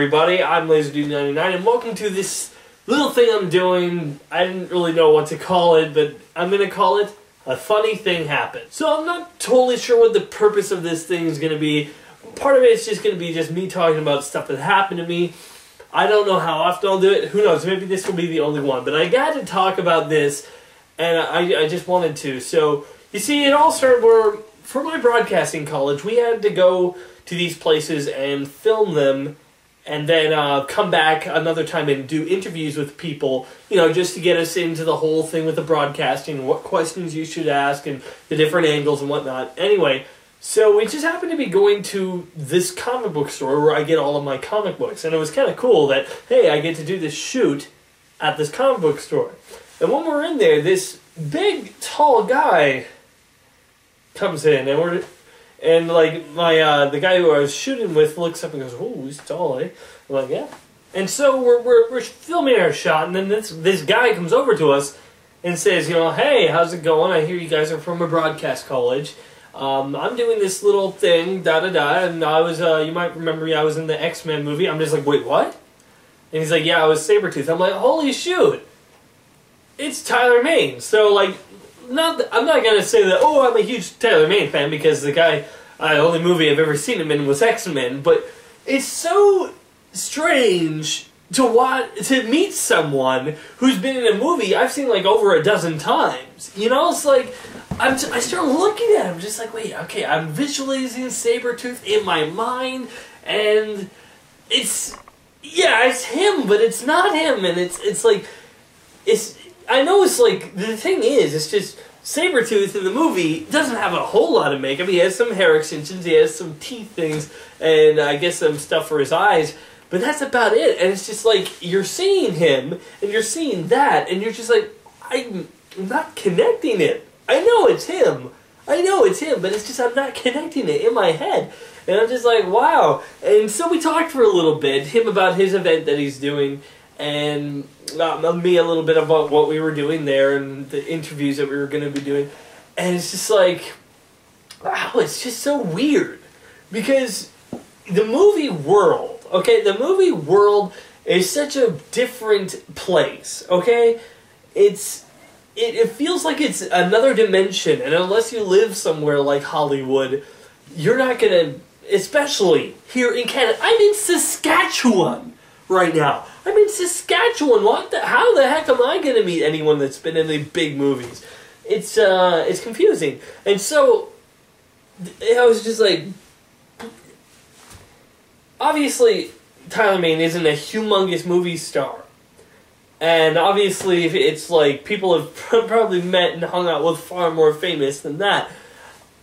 everybody, I'm LaserDude99 and welcome to this little thing I'm doing. I didn't really know what to call it, but I'm going to call it A Funny Thing Happened. So I'm not totally sure what the purpose of this thing is going to be. Part of it is just going to be just me talking about stuff that happened to me. I don't know how often I'll do it. Who knows, maybe this will be the only one. But I got to talk about this, and I just wanted to. So, you see, it all started where, for my broadcasting college, we had to go to these places and film them, and then come back another time and do interviews with people, you know, just to get us into the whole thing with the broadcasting, what questions you should ask, and the different angles and whatnot. Anyway, so we just happened to be going to this comic book store where I get all of my comic books, and it was kind of cool that, hey, I get to do this shoot at this comic book store. And when we're in there, this big, tall guy comes in, and like the guy who I was shooting with looks up and goes, "Oh, he's tall, eh?" I'm like, "Yeah." And so we're filming our shot, and then this guy comes over to us and says, you know, "Hey, how's it going? I hear you guys are from a broadcast college. I'm doing this little thing, da-da-da, and I was, you might remember me, I was in the X-Men movie." I'm just like, "Wait, what?" And he's like, "Yeah, I was Sabertooth." I'm like, "Holy shoot, it's Tyler Mane." So, like, I'm not going to say that, oh, I'm a huge Tyler Mane fan, because the guy, the only movie I've ever seen him in was X-Men, but it's so strange to meet someone who's been in a movie I've seen like over a dozen times. You know, it's like, I start looking at him just like, wait, okay, I'm visualizing Sabertooth in my mind, and it's him, but it's not him, and it's like, I know it's like, the thing is, it's just, Sabertooth in the movie doesn't have a whole lot of makeup. He has some hair extensions, he has some teeth things, and I guess some stuff for his eyes, but that's about it. And it's just like, you're seeing him, and you're seeing that, and you're just like, I'm not connecting it. I know it's him, but it's just, I'm not connecting it in my head. And I'm just like, wow. And so we talked for a little bit, him about his event that he's doing, and me a little bit about what we were doing there and the interviews that we were going to be doing. And it's just like, wow, it's just so weird. Because the movie world, okay, the movie world is such a different place, okay? It feels like it's another dimension, and unless you live somewhere like Hollywood, you're not going to, especially here in Canada. I'm in Saskatchewan right now. I'm in Saskatchewan. How the heck am I going to meet anyone that's been in the big movies? It's confusing. And so, I was just like, obviously, Tyler Mane isn't a humongous movie star. And obviously, it's like, people have probably met and hung out with far more famous than that.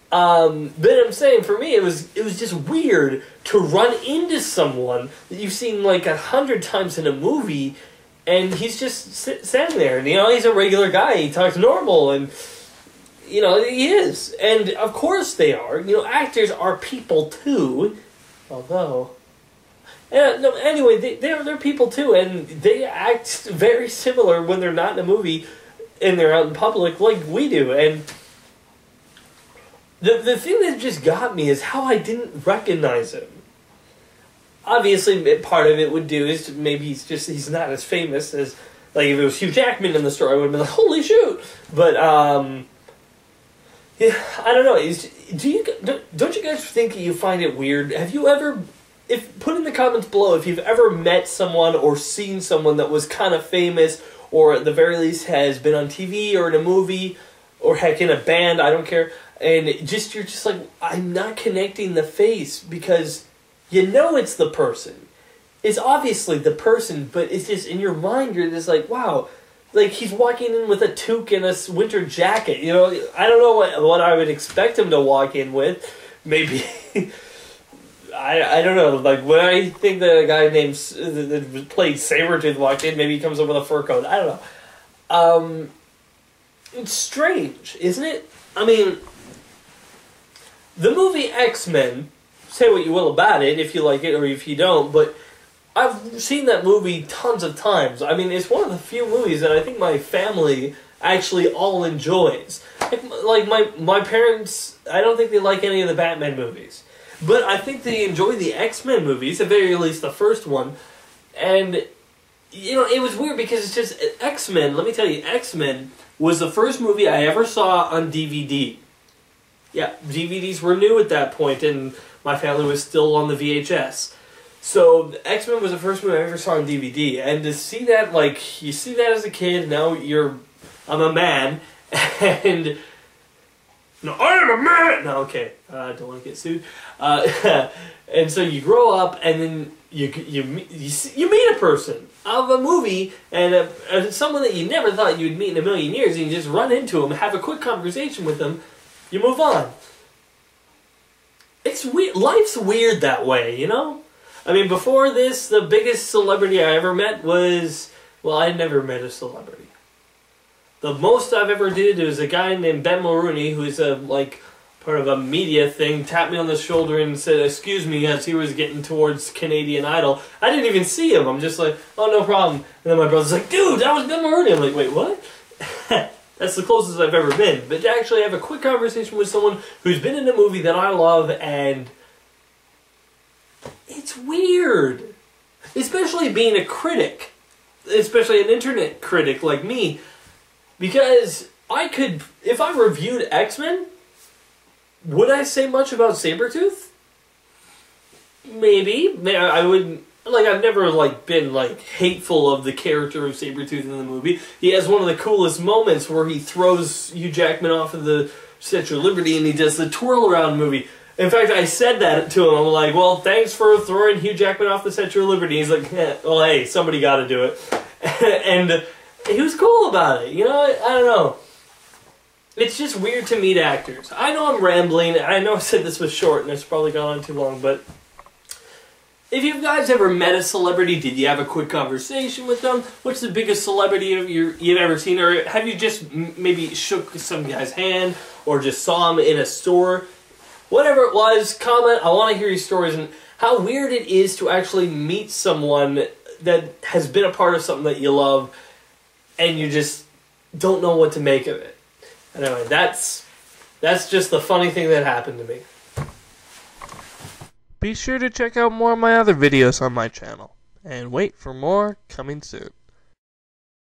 But I'm saying, for me, it was just weird to run into someone that you've seen like 100 times in a movie, and he's just standing there, and, you know, he's a regular guy, he talks normal, and, you know, he is. And, of course they are. You know, actors are people too, although, no, anyway, they're people too, and they act very similar when they're not in a movie, and they're out in public like we do, and the thing that just got me is how I didn't recognize him. Obviously, part of it would do is maybe he's not as famous as, like, if it was Hugh Jackman in the story, I would have been like, holy shoot! But, yeah, I don't know. Don't you guys think you find it weird? Have you ever, put in the comments below if you've ever met someone or seen someone that was kind of famous, or at the very least has been on TV or in a movie, or heck, in a band, I don't care. And you're just like, I'm not connecting the face, because you know it's the person. It's obviously the person, but it's just, in your mind, you're just like, wow, like, he's walking in with a toque and a winter jacket, you know? I don't know what I would expect him to walk in with. Maybe, I don't know, like, when I think that a guy named, that played Sabertooth walked in, maybe he comes up with a fur coat, I don't know. It's strange, isn't it? I mean, the movie X-Men, say what you will about it, if you like it or if you don't, but I've seen that movie tons of times. I mean, it's one of the few movies that I think my family actually all enjoys. Like my parents, I don't think they like any of the Batman movies. But I think they enjoyed the X-Men movies, at very least the first one. And, you know, it was weird because it's just X-Men, let me tell you, X-Men was the first movie I ever saw on DVD. Yeah, DVDs were new at that point, and my family was still on the VHS. So, X-Men was the first movie I ever saw on DVD, and to see that, like, you see that as a kid, now I'm a man, and, no, I am a man! No, okay, I don't want to get sued. And so you grow up, and then you meet a person of a movie, and someone that you never thought you would meet in a million years, and you just run into them, have a quick conversation with them, you move on. It's weird. Life's weird that way, you know? I mean, before this, the biggest celebrity I ever met was... Well, I never met a celebrity. The most I've ever did is a guy named Ben Mulrooney, who's part of a media thing, tapped me on the shoulder and said, "Excuse me," as he was getting towards Canadian Idol. I didn't even see him. I'm just like, "Oh, no problem." And then my brother's like, "Dude, that was Ben Mulrooney." I'm like, "Wait, what?" That's the closest I've ever been. But to actually have a quick conversation with someone who's been in a movie that I love, and it's weird. Especially being a critic. Especially an internet critic like me. Because I could, if I reviewed X-Men, would I say much about Sabertooth? Maybe. I wouldn't. I've never, been, hateful of the character of Sabertooth in the movie. He has one of the coolest moments where he throws Hugh Jackman off of the Statue of Liberty and he does the twirl around movie. In fact, I said that to him. I'm like, "Well, thanks for throwing Hugh Jackman off the Statue of Liberty." He's like, "Well, hey, somebody got to do it." And he was cool about it. You know, I don't know. It's just weird to meet actors. I know I'm rambling. I know I said this was short and it's probably gone on too long, but if you guys ever met a celebrity, did you have a quick conversation with them? What's the biggest celebrity you've ever seen? Or have you just maybe shook some guy's hand or just saw him in a store? Whatever it was, comment. I want to hear your stories and how weird it is to actually meet someone that has been a part of something that you love and you just don't know what to make of it. Anyway, that's just the funny thing that happened to me. Be sure to check out more of my other videos on my channel, and wait for more coming soon.